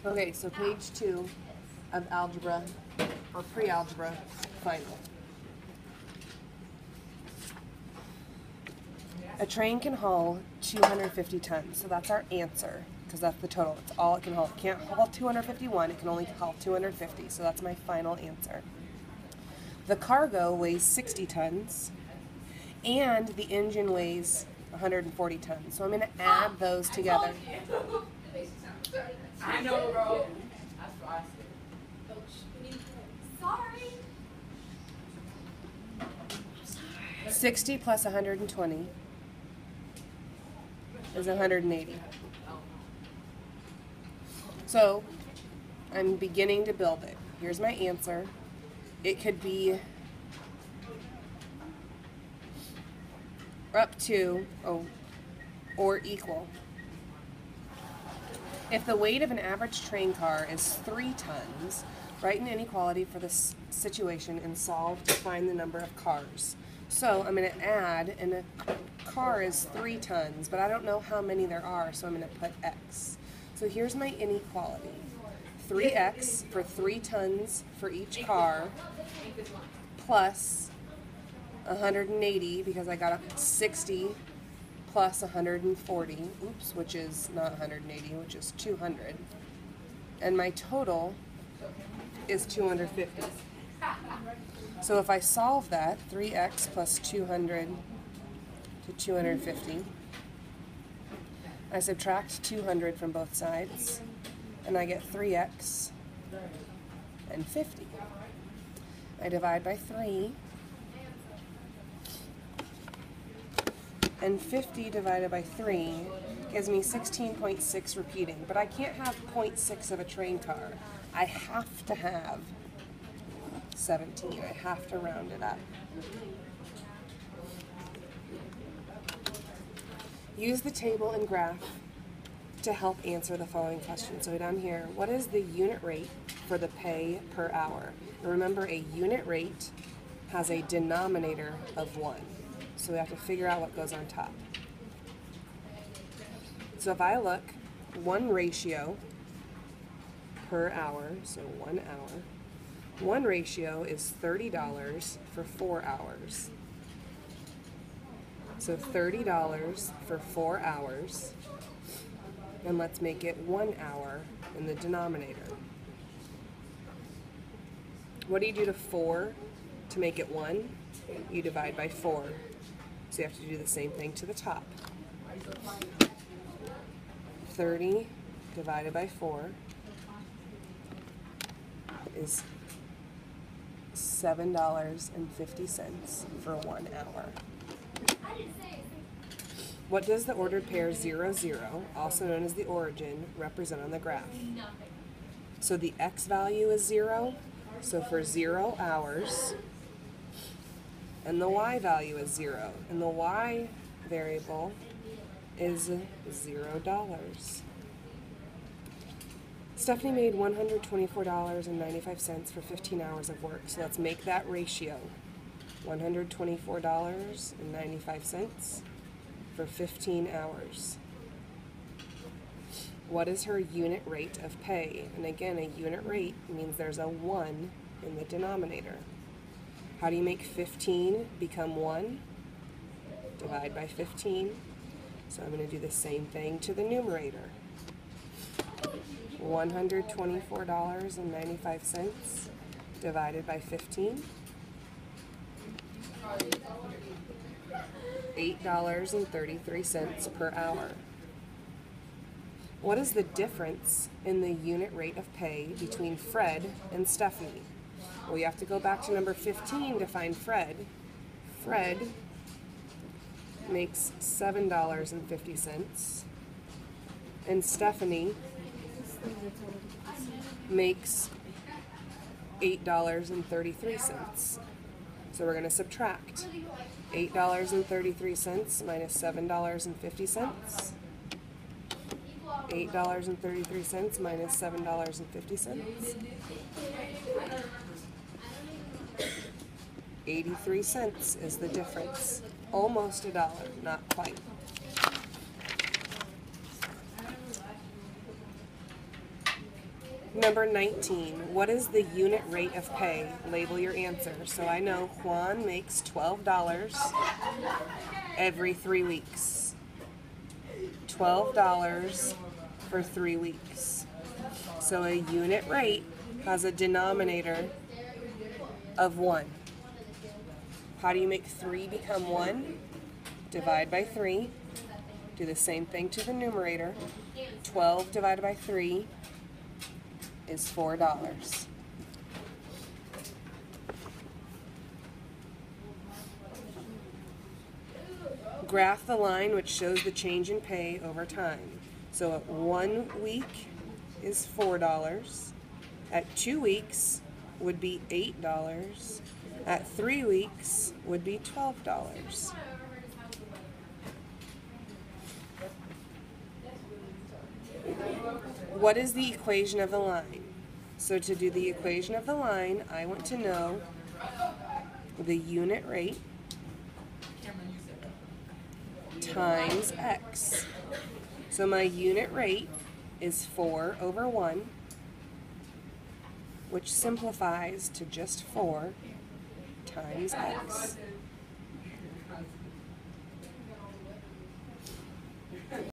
Okay, so page 2 of algebra, or pre-algebra final. A train can haul 250 tons, so that's our answer, because that's the total. It's all it can haul. It can't haul 251, it can only haul 250, so that's my final answer. The cargo weighs 60 tons, and the engine weighs 140 tons, so I'm going to add those together. I know, bro. 60 plus 120 is 180. So I'm beginning to build it. Here's my answer. It could be up to, or equal. If the weight of an average train car is 3 tons, write an inequality for this situation and solve to find the number of cars. So I'm going to add, and a car is 3 tons, but I don't know how many there are, so I'm going to put x. So here's my inequality. 3x for 3 tons for each car, plus 180, because I got 60 plus 140, which is not 180, which is 200. And my total is 250. So if I solve that, 3x plus 200 to 250, I subtract 200 from both sides, and I get 3x and 50. I divide by 3, and 50 divided by 3 gives me 16.6 repeating, but I can't have 0.6 of a train car. I have to have 17. I have to round it up. Use the table and graph to help answer the following question. So down here, what is the unit rate for the pay per hour? And remember, a unit rate has a denominator of 1. So we have to figure out what goes on top. So if I look, 1 ratio per hour, so 1 hour, 1 ratio is $30 for 4 hours. So $30 for 4 hours, and let's make it 1 hour in the denominator. What do you do to 4 to make it 1? You divide by 4. So you have to do the same thing to the top. 30 divided by 4 is $7.50 for 1 hour. What does the ordered pair 0, 0, also known as the origin, represent on the graph? So the x value is 0, so for 0 hours, and the y value is 0, and the y variable is $0. Stephanie made $124.95 for 15 hours of work, so let's make that ratio. $124.95 for 15 hours. What is her unit rate of pay? And again, a unit rate means there's a 1 in the denominator. How do you make 15 become 1? Divide by 15. So I'm going to do the same thing to the numerator. $124.95 divided by 15. $8.33 per hour. What is the difference in the unit rate of pay between Fred and Stephanie? Well, you have to go back to number 15 to find Fred. Fred makes $7.50, and Stephanie makes $8.33. So we're going to subtract $8.33 minus $7.50. $8.33 minus $7.50. 83 cents is the difference. Almost $1, not quite. Number 19, what is the unit rate of pay? Label your answer. So I know Juan makes $12 every 3 weeks. $12 for 3 weeks. So a unit rate has a denominator of 1. How do you make 3 become 1? Divide by 3. Do the same thing to the numerator. 12 divided by 3 is $4. Graph the line which shows the change in pay over time. So at 1 week is $4. At 2 weeks would be $8. At 3 weeks would be $12. What is the equation of the line? So to do the equation of the line, I want to know the unit rate times x. So my unit rate is 4 over 1, which simplifies to just 4 times x.